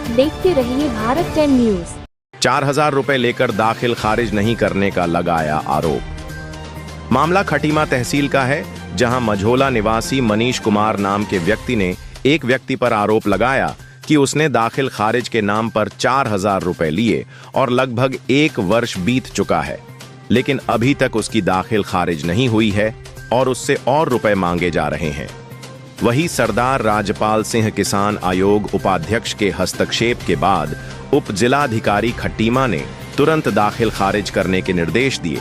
देखते रहिए भारत 10 न्यूज। 4,000 रुपए लेकर दाखिल खारिज नहीं करने का लगाया आरोप। मामला खटीमा तहसील का है, जहां मझोला निवासी मनीष कुमार नाम के व्यक्ति ने एक व्यक्ति पर आरोप लगाया कि उसने दाखिल खारिज के नाम पर 4,000 रुपए लिए और लगभग 1 वर्ष बीत चुका है, लेकिन अभी तक उसकी दाखिल खारिज नहीं हुई है और उससे और रुपए मांगे जा रहे हैं। वही सरदार राजपाल सिंह किसान आयोग उपाध्यक्ष के हस्तक्षेप के बाद उप जिलाधिकारी खटीमा ने तुरंत दाखिल खारिज करने के निर्देश दिए।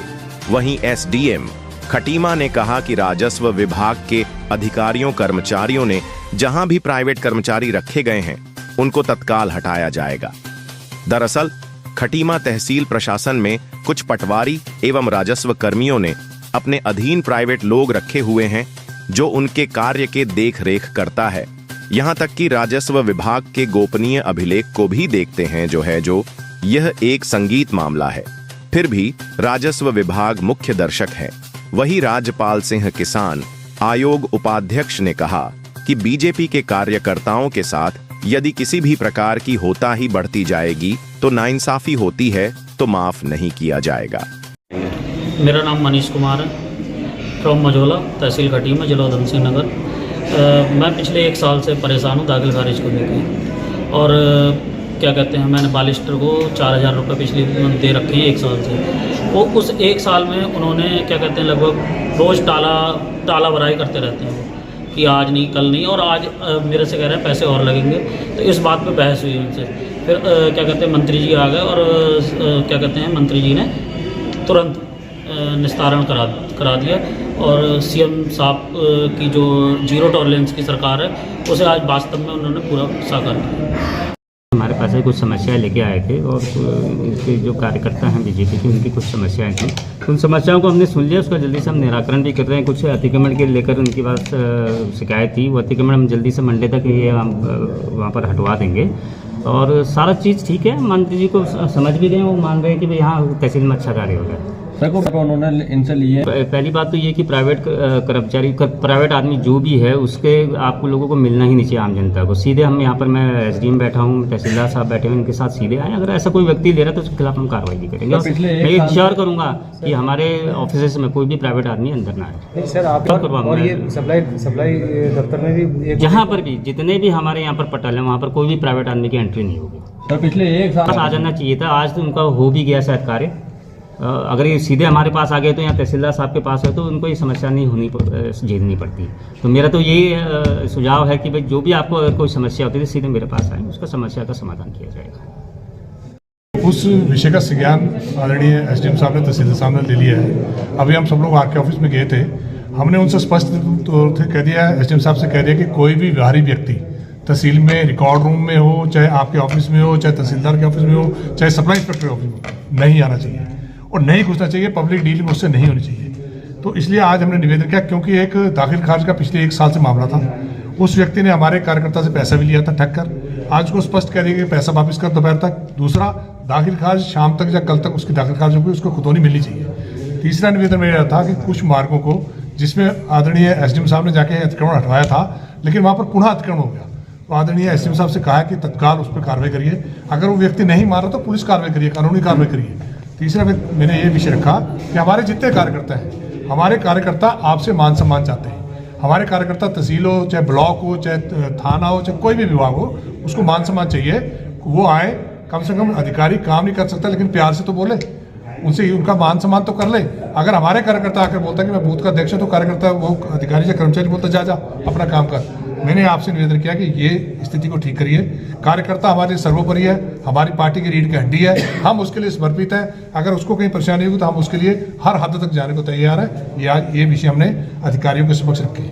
वहीं एसडीएम खटीमा ने कहा कि राजस्व विभाग के अधिकारियों कर्मचारियों ने जहां भी प्राइवेट कर्मचारी रखे गए हैं उनको तत्काल हटाया जाएगा। दरअसल खटीमा तहसील प्रशासन में कुछ पटवारी एवं राजस्व कर्मियों ने अपने अधीन प्राइवेट लोग रखे हुए हैं जो उनके कार्य के देख रेख करता है। यहां तक कि राजस्व विभाग के गोपनीय अभिलेख को भी देखते हैं जो यह एक संगीत मामला है, फिर भी राजस्व विभाग मुख्य दर्शक है। वही राजपाल सिंह किसान आयोग उपाध्यक्ष ने कहा कि बीजेपी के कार्यकर्ताओं के साथ यदि किसी भी प्रकार की होताही बढ़ती जाएगी तो नाइंसाफी होती है तो माफ नहीं किया जाएगा। मेरा नाम मनीष कुमार है, फ्रॉम मझोला, तहसील खटीमा, जिला उधम सिंह नगर। मैं पिछले 1 साल से परेशान हूँ दाखिल खारिज को लेकर। और क्या कहते हैं, मैंने बालिस्टर को 4,000 रुपये पिछले दे रखे हैं 1 साल से। वो उस 1 साल में उन्होंने क्या कहते हैं लगभग रोज़ टाला भराई करते रहते हैं कि आज नहीं कल नहीं, और आज मेरे से कह रहे हैं पैसे और लगेंगे। तो इस बात पे बहस हुई उनसे। फिर क्या कहते हैं मंत्री जी आ गए और क्या कहते हैं मंत्री जी ने तुरंत निस्तारण करा दिया और सीएम साहब की जो जीरो टॉलरेंस की सरकार है उसे आज वास्तव में उन्होंने पूरा साकार किया। हमारे पास कुछ समस्याएं लेके आए थे और इनके जो कार्यकर्ता हैं बीजेपी की, उनकी कुछ समस्याएं थी। उन समस्याओं को हमने सुन लिया, उसका जल्दी से हम निराकरण भी कर रहे हैं। कुछ अतिक्रमण के लेकर उनके पास शिकायत थी, वो अतिक्रमण हम जल्दी से मंडे तक ये हम वहाँ पर हटवा देंगे और सारा चीज़ ठीक है। मंत्री जी को समझ भी गए, वो मान रहे हैं कि भाई यहाँ तहसील में अच्छा कार्य होगा। सर को उन्होंने इनसे लिए। पहली बात तो ये कि प्राइवेट कर्मचारी प्राइवेट आदमी जो भी है उसके आपको लोगों को मिलना ही नहीं चाहिए, आम जनता को। सीधे हम यहाँ पर, मैं एसडीएम बैठा हूँ, तहसीलदार साहब बैठे हैं, इनके साथ सीधे आए। अगर ऐसा कोई व्यक्ति ले रहा है तो उसके खिलाफ हम कार्रवाई भी करेंगे। मैं ये इंश्योर करूँगा कि हमारे ऑफिस में कोई भी प्राइवेट आदमी अंदर ना आए। सर आप और ये सप्लाई दफ्तर में भी जहाँ पर भी जितने भी हमारे यहाँ पर पटल है वहाँ पर कोई भी प्राइवेट आदमी की एंट्री नहीं होगी। सर पिछले 1 साल आ जाना चाहिए था, आज तो उनका हो भी गया शायद कार्य। अगर ये सीधे हमारे पास आ गए तो यहाँ तहसीलदार साहब के पास है तो उनको ये समस्या नहीं झेलनी पड़ती। तो मेरा तो यही सुझाव है कि भाई जो भी आपको अगर कोई समस्या होती है सीधे मेरे पास आए, उसका समस्या का समाधान किया जाएगा। उस विषय का संज्ञान आदरणीय एसडीएम साहब ने, तहसीलदार साहब ने ले लिया है। अभी हम सब लोग आके ऑफिस में गए थे, हमने उनसे स्पष्ट तौर से कह दिया, एसडीएम साहब से कह दिया कि कोई भी बाहरी व्यक्ति तहसील में रिकॉर्ड रूम में हो, चाहे आपके ऑफिस में हो, चाहे तहसीलदार के ऑफिस में हो, चाहे सप्लाई इंस्पेक्टर के ऑफिस में, नहीं आना चाहिए और नहीं घुसना चाहिए। पब्लिक डीलिंग उससे नहीं होनी चाहिए। तो इसलिए आज हमने निवेदन किया, क्योंकि एक दाखिल खारिज का पिछले 1 साल से मामला था। उस व्यक्ति ने हमारे कार्यकर्ता से पैसा भी लिया था ठग कर। आज को स्पष्ट कह दिया कि पैसा वापस कर दोपहर तक। दूसरा, दाखिल खारिज शाम तक या कल तक उसकी दाखिल खारिज होगी, उसको खुद नहीं मिलनी चाहिए। तीसरा निवेदन मेरा था कि कुछ मार्गों को जिसमें आदरणीय एसडीएम साहब ने जाके अतिक्रमण हटवाया था लेकिन वहाँ पर पुनः अतिक्रमण हो गया, तो आदरणीय एसडीएम साहब से कहा कि तत्काल उस पर कार्रवाई करिए। अगर वो व्यक्ति नहीं मारा तो पुलिस कार्रवाई करिए, कानूनी कार्रवाई करिए। तीसरा मैंने ये विषय रखा कि हमारे जितने कार्यकर्ता हैं, हमारे कार्यकर्ता आपसे मान सम्मान चाहते हैं। हमारे कार्यकर्ता तहसील हो, चाहे ब्लॉक हो, चाहे थाना हो, चाहे कोई भी विभाग हो, उसको मान सम्मान चाहिए। वो आए, कम से कम अधिकारी काम नहीं कर सकता लेकिन प्यार से तो बोले, उनसे उनका मान सम्मान तो कर ले। अगर हमारे कार्यकर्ता आकर बोलता है कि मैं बूथ का अध्यक्ष हूं, तो कार्यकर्ता वो अधिकारी या कर्मचारी बोलता जा अपना काम कर। मैंने आपसे निवेदन किया कि ये स्थिति को ठीक करिए। कार्यकर्ता हमारे सर्वोपरि है, हमारी पार्टी की रीढ़ की हड्डी है, हम उसके लिए समर्पित हैं। अगर उसको कहीं परेशानी होगी तो हम उसके लिए हर हद तक जाने को तैयार है। ये विषय हमने अधिकारियों के समक्ष रखे।